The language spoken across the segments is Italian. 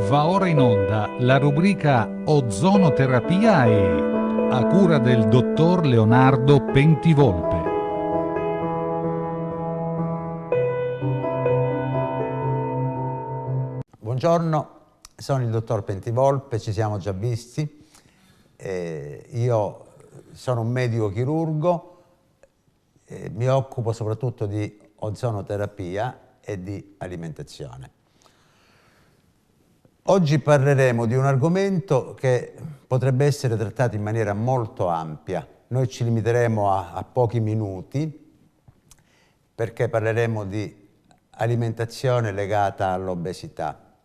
Va ora in onda la rubrica Ozonoterapia a cura del dottor Leonardo Pentivolpe. Buongiorno, sono il dottor Pentivolpe, ci siamo già visti. Io sono un medico chirurgo, mi occupo soprattutto di ozonoterapia e di alimentazione. Oggi parleremo di un argomento che potrebbe essere trattato in maniera molto ampia. Noi ci limiteremo a pochi minuti perché parleremo di alimentazione legata all'obesità.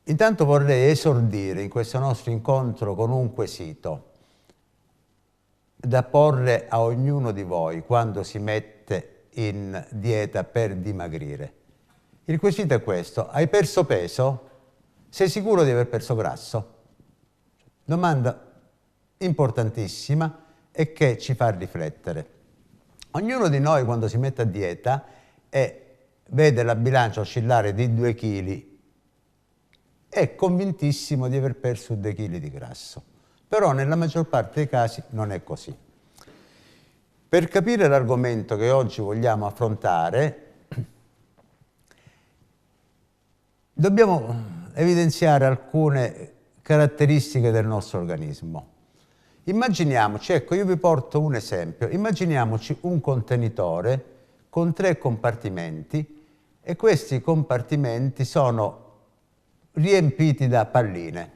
Intanto vorrei esordire in questo nostro incontro con un quesito da porre a ognuno di voi quando si mette in dieta per dimagrire. Il quesito è questo: hai perso peso? Sei sicuro di aver perso grasso? Domanda importantissima e che ci fa riflettere. Ognuno di noi quando si mette a dieta e vede la bilancia oscillare di 2 kg è convintissimo di aver perso 2 kg di grasso. Però nella maggior parte dei casi non è così. Per capire l'argomento che oggi vogliamo affrontare, dobbiamo evidenziare alcune caratteristiche del nostro organismo. Immaginiamoci, ecco, io vi porto un esempio. Immaginiamoci un contenitore con 3 compartimenti e questi compartimenti sono riempiti da palline.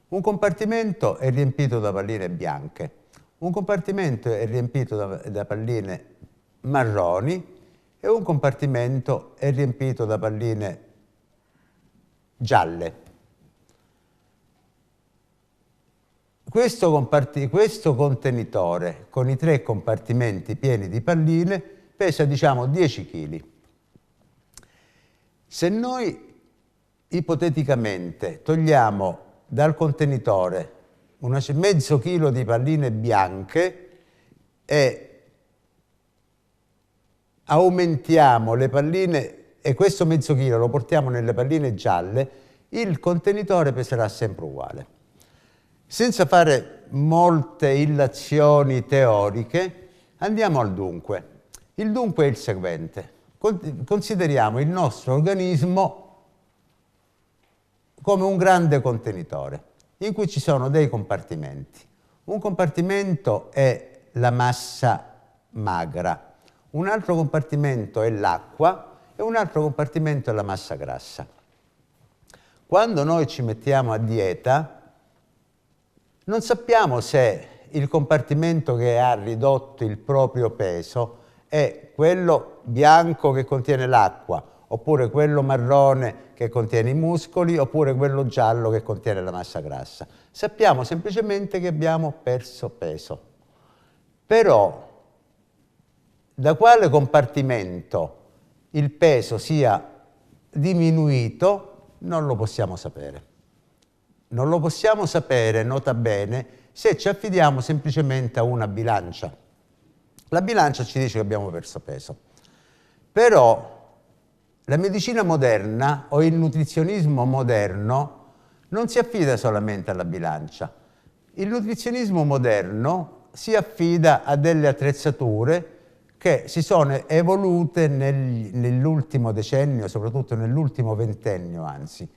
Un compartimento è riempito da palline bianche, un compartimento è riempito da palline marroni e un compartimento è riempito da palline gialle. Questo contenitore con i 3 compartimenti pieni di palline pesa diciamo 10 kg. Se noi ipoteticamente togliamo dal contenitore mezzo chilo di palline bianche e aumentiamo le palline e questo mezzo chilo lo portiamo nelle palline gialle, il contenitore peserà sempre uguale. Senza fare molte illazioni teoriche, andiamo al dunque. Il dunque è il seguente: consideriamo il nostro organismo come un grande contenitore in cui ci sono dei compartimenti. Un compartimento è la massa magra, un altro compartimento è l'acqua e un altro compartimento è la massa grassa. Quando noi ci mettiamo a dieta, non sappiamo se il compartimento che ha ridotto il proprio peso è quello bianco che contiene l'acqua, oppure quello marrone che contiene i muscoli, oppure quello giallo che contiene la massa grassa. Sappiamo semplicemente che abbiamo perso peso. Però, da quale compartimento il peso sia diminuito non lo possiamo sapere. Non lo possiamo sapere, nota bene, se ci affidiamo semplicemente a una bilancia. La bilancia ci dice che abbiamo perso peso. Però la medicina moderna o il nutrizionismo moderno non si affida solamente alla bilancia. Il nutrizionismo moderno si affida a delle attrezzature che si sono evolute nell'ultimo decennio, soprattutto nell'ultimo ventennio anzi.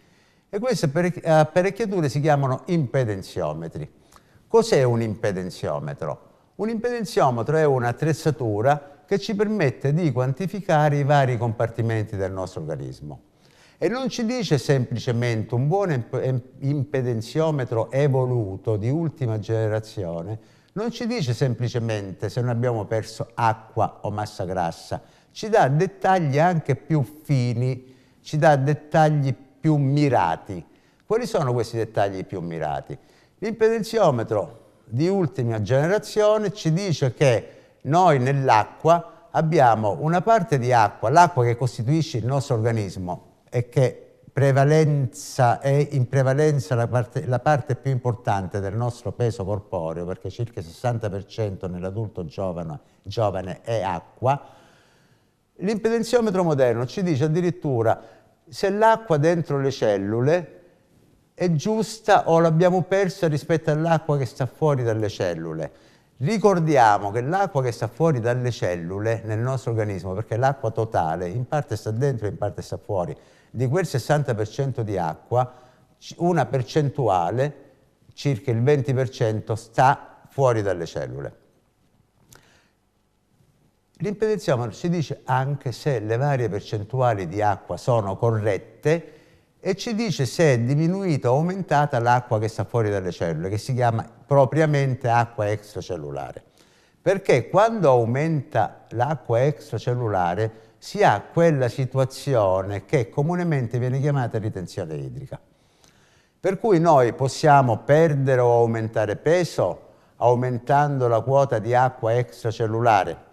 E queste apparecchiature si chiamano impedenziometri. Cos'è un impedenziometro? Un impedenziometro è un'attrezzatura che ci permette di quantificare i vari compartimenti del nostro organismo. E non ci dice semplicemente un buon impedenziometro evoluto di ultima generazione, non ci dice semplicemente se noi abbiamo perso acqua o massa grassa, ci dà dettagli anche più fini, ci dà dettagli più mirati. Quali sono questi dettagli più mirati? L'impedenziometro di ultima generazione ci dice che noi nell'acqua abbiamo una parte di acqua, l'acqua che costituisce il nostro organismo e che è in prevalenza la parte più importante del nostro peso corporeo, perché circa il 60% nell'adulto giovane è acqua. L'impedenziometro moderno ci dice addirittura se l'acqua dentro le cellule è giusta o l'abbiamo persa rispetto all'acqua che sta fuori dalle cellule. Ricordiamo che l'acqua che sta fuori dalle cellule nel nostro organismo, perché l'acqua totale in parte sta dentro e in parte sta fuori, di quel 60% di acqua, una percentuale, circa il 20%, sta fuori dalle cellule. L'impedenziometro ci dice anche se le varie percentuali di acqua sono corrette e ci dice se è diminuita o aumentata l'acqua che sta fuori dalle cellule, che si chiama propriamente acqua extracellulare. Perché quando aumenta l'acqua extracellulare si ha quella situazione che comunemente viene chiamata ritenzione idrica. Per cui noi possiamo perdere o aumentare peso aumentando la quota di acqua extracellulare.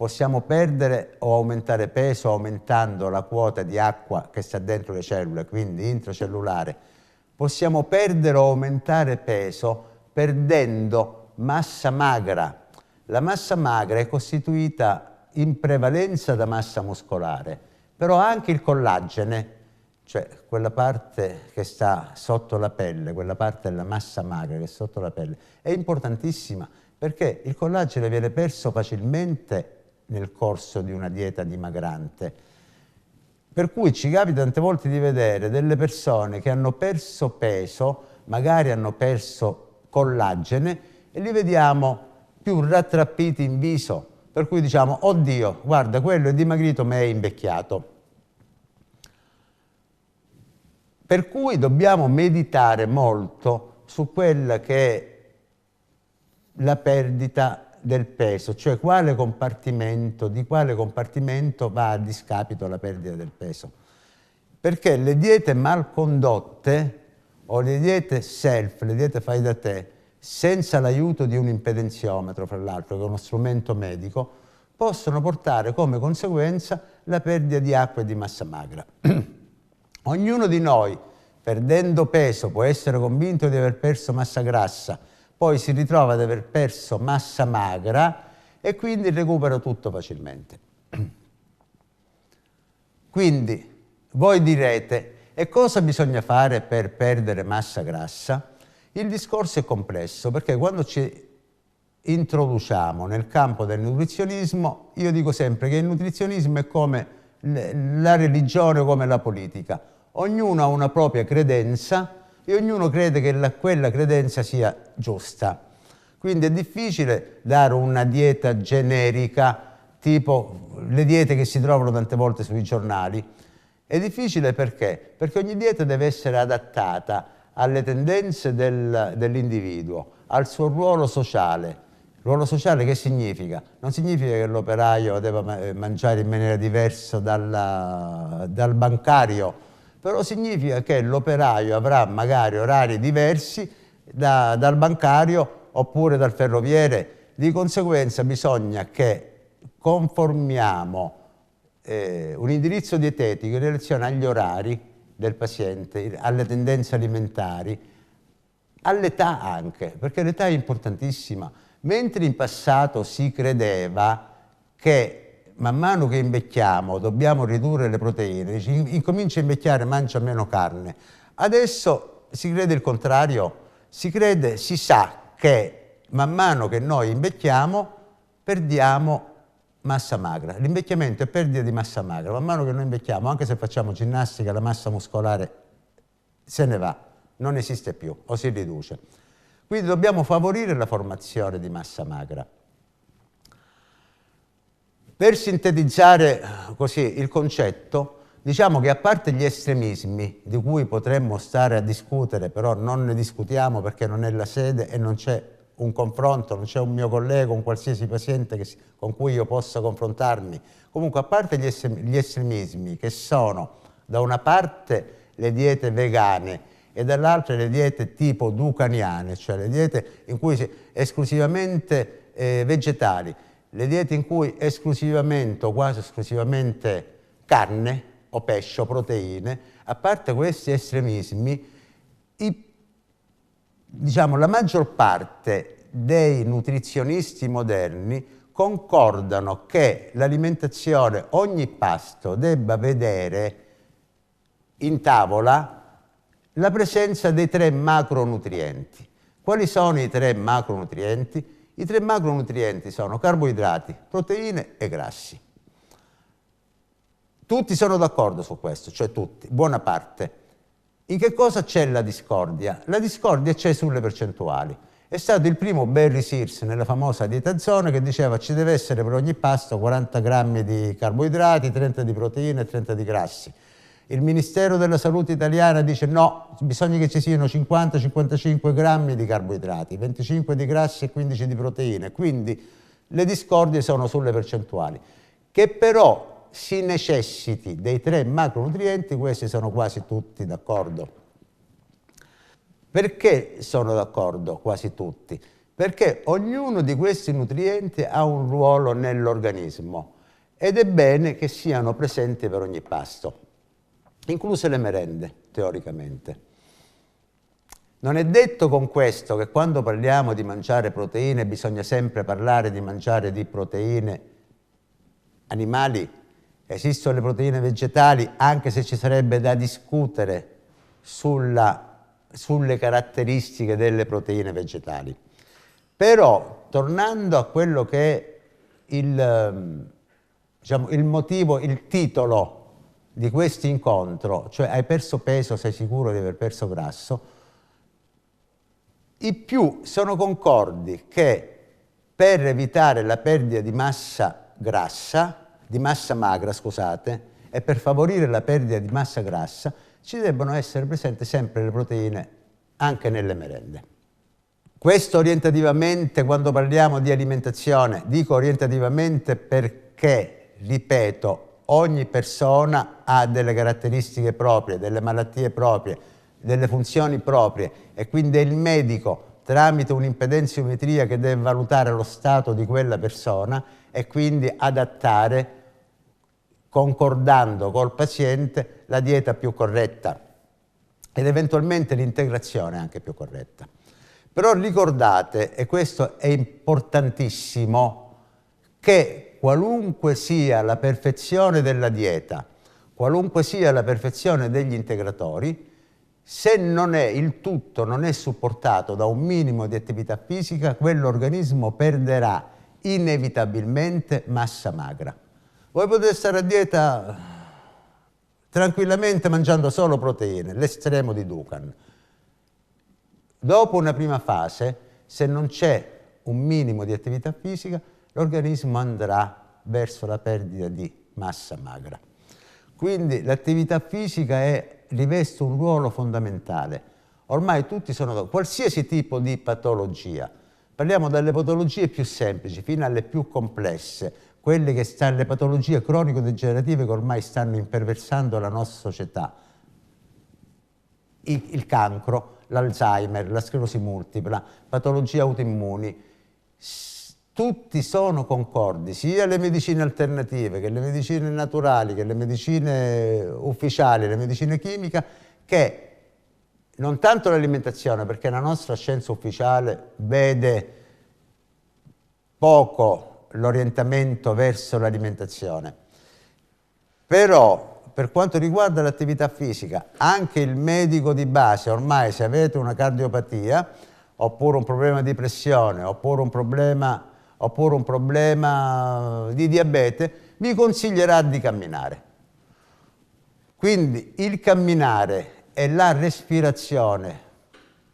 Possiamo perdere o aumentare peso aumentando la quota di acqua che sta dentro le cellule, quindi intracellulare. Possiamo perdere o aumentare peso perdendo massa magra. La massa magra è costituita in prevalenza da massa muscolare, però anche il collagene, cioè quella parte che sta sotto la pelle, quella parte della massa magra che è sotto la pelle, è importantissima perché il collagene viene perso facilmente nel corso di una dieta dimagrante. Per cui ci capita tante volte di vedere delle persone che hanno perso peso, magari hanno perso collagene, e li vediamo più rattrappiti in viso, per cui diciamo, oddio, guarda, quello è dimagrito ma è invecchiato. Per cui dobbiamo meditare molto su quella che è la perdita del peso, cioè di quale compartimento va a discapito la perdita del peso. Perché le diete mal condotte o le diete self, le diete fai da te, senza l'aiuto di un impedenziometro, fra l'altro, che è uno strumento medico, possono portare come conseguenza la perdita di acqua e di massa magra. Ognuno di noi, perdendo peso, può essere convinto di aver perso massa grassa, poi si ritrova ad aver perso massa magra e quindi recupera tutto facilmente. Quindi voi direte, e cosa bisogna fare per perdere massa grassa? Il discorso è complesso perché quando ci introduciamo nel campo del nutrizionismo, io dico sempre che il nutrizionismo è come la religione, come la politica. Ognuno ha una propria credenza e ognuno crede che quella credenza sia giusta. Quindi è difficile dare una dieta generica, tipo le diete che si trovano tante volte sui giornali. È difficile perché? Perché ogni dieta deve essere adattata alle tendenze dell'individuo, al suo ruolo sociale. Ruolo sociale che significa? Non significa che l'operaio deve mangiare in maniera diversa dal bancario, però significa che l'operaio avrà magari orari diversi dal bancario oppure dal ferroviere. Di conseguenza bisogna che conformiamo un indirizzo dietetico in relazione agli orari del paziente, alle tendenze alimentari, all'età anche, perché l'età è importantissima. Mentre in passato si credeva che man mano che invecchiamo dobbiamo ridurre le proteine, incomincia a invecchiare, mangia meno carne. Adesso si crede il contrario, si sa che man mano che noi invecchiamo perdiamo massa magra. L'invecchiamento è perdita di massa magra, man mano che noi invecchiamo, anche se facciamo ginnastica, la massa muscolare se ne va, non esiste più o si riduce. Quindi dobbiamo favorire la formazione di massa magra. Per sintetizzare così il concetto, diciamo che a parte gli estremismi di cui potremmo stare a discutere, però non ne discutiamo perché non è la sede e non c'è un confronto, non c'è un mio collega, un qualsiasi paziente con cui io possa confrontarmi. Comunque, a parte gli estremismi, che sono da una parte le diete vegane e dall'altra le diete tipo ducaniane, cioè le diete in cui esclusivamente vegetali, le diete in cui esclusivamente o quasi esclusivamente carne o pesce o proteine, a parte questi estremismi, diciamo, la maggior parte dei nutrizionisti moderni concordano che l'alimentazione, ogni pasto, debba vedere in tavola la presenza dei 3 macronutrienti. Quali sono i 3 macronutrienti? I 3 macronutrienti sono carboidrati, proteine e grassi. Tutti sono d'accordo su questo, cioè tutti, buona parte. In che cosa c'è la discordia? La discordia c'è sulle percentuali. È stato il primo Barry Sears nella famosa dieta zone che diceva ci deve essere per ogni pasto 40 grammi di carboidrati, 30 di proteine e 30 di grassi. Il Ministero della Salute italiana dice no, bisogna che ci siano 50-55 grammi di carboidrati, 25 di grassi e 15 di proteine. Quindi le discordie sono sulle percentuali. Che però si necessiti dei 3 macronutrienti, questi sono quasi tutti d'accordo. Perché sono d'accordo quasi tutti? Perché ognuno di questi nutrienti ha un ruolo nell'organismo ed è bene che siano presenti per ogni pasto, incluse le merende, teoricamente. Non è detto con questo che quando parliamo di mangiare proteine bisogna sempre parlare di mangiare di proteine animali. Esistono le proteine vegetali, anche se ci sarebbe da discutere sulle caratteristiche delle proteine vegetali. Però, tornando a quello che è il motivo, il titolo di questo incontro, cioè hai perso peso, sei sicuro di aver perso grasso, i più sono concordi che per evitare la perdita di massa grassa, di massa magra, scusate, e per favorire la perdita di massa grassa ci debbono essere presenti sempre le proteine anche nelle merende. Questo orientativamente, quando parliamo di alimentazione, dico orientativamente perché, ripeto, ogni persona ha delle caratteristiche proprie, delle malattie proprie, delle funzioni proprie e quindi è il medico tramite un'impedenziometria che deve valutare lo stato di quella persona e quindi adattare, concordando col paziente, la dieta più corretta ed eventualmente l'integrazione anche più corretta. Però ricordate, e questo è importantissimo, che qualunque sia la perfezione della dieta, qualunque sia la perfezione degli integratori, se non è, il tutto non è supportato da un minimo di attività fisica, quell'organismo perderà inevitabilmente massa magra. Voi potete stare a dieta tranquillamente mangiando solo proteine, l'estremo di Dukan. Dopo una prima fase, se non c'è un minimo di attività fisica, l'organismo andrà verso la perdita di massa magra. Quindi l'attività fisica riveste un ruolo fondamentale. Ormai tutti sono, qualsiasi tipo di patologia, parliamo dalle patologie più semplici fino alle più complesse, quelle che stanno, le patologie cronico-degenerative che ormai stanno imperversando la nostra società, il cancro, l'Alzheimer, la sclerosi multipla, patologie autoimmuni, tutti sono concordi, sia le medicine alternative che le medicine naturali, che le medicine ufficiali, le medicine chimiche, che non tanto l'alimentazione, perché la nostra scienza ufficiale vede poco l'orientamento verso l'alimentazione, però per quanto riguarda l'attività fisica, anche il medico di base, ormai se avete una cardiopatia, oppure un problema di pressione, oppure un problema di diabete, vi consiglierà di camminare. Quindi il camminare e la respirazione,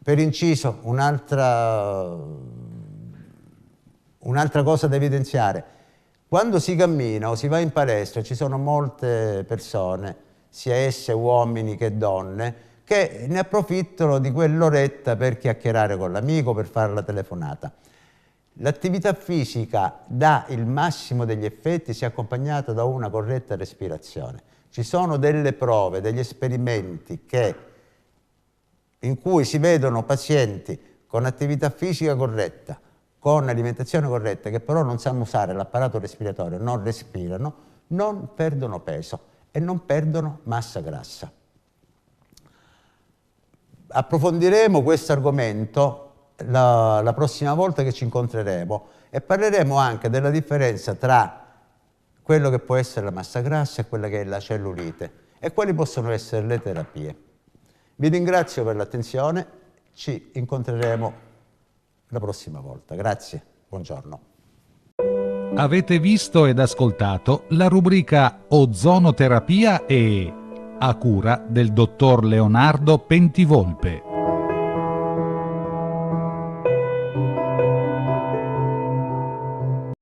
per inciso, un'altra cosa da evidenziare, quando si cammina o si va in palestra ci sono molte persone, sia esse uomini che donne, che ne approfittano di quell'oretta per chiacchierare con l'amico, per fare la telefonata. L'attività fisica dà il massimo degli effetti se accompagnata da una corretta respirazione. Ci sono delle prove, degli esperimenti in cui si vedono pazienti con attività fisica corretta, con alimentazione corretta, che però non sanno usare l'apparato respiratorio, non respirano, non perdono peso e non perdono massa grassa. Approfondiremo questo argomento la prossima volta che ci incontreremo e parleremo anche della differenza tra quello che può essere la massa grassa e quella che è la cellulite e quali possono essere le terapie. Vi ringrazio per l'attenzione, ci incontreremo la prossima volta. Grazie, buongiorno. Avete visto ed ascoltato la rubrica Ozonoterapia e A cura del dottor Leonardo Pentivolpe.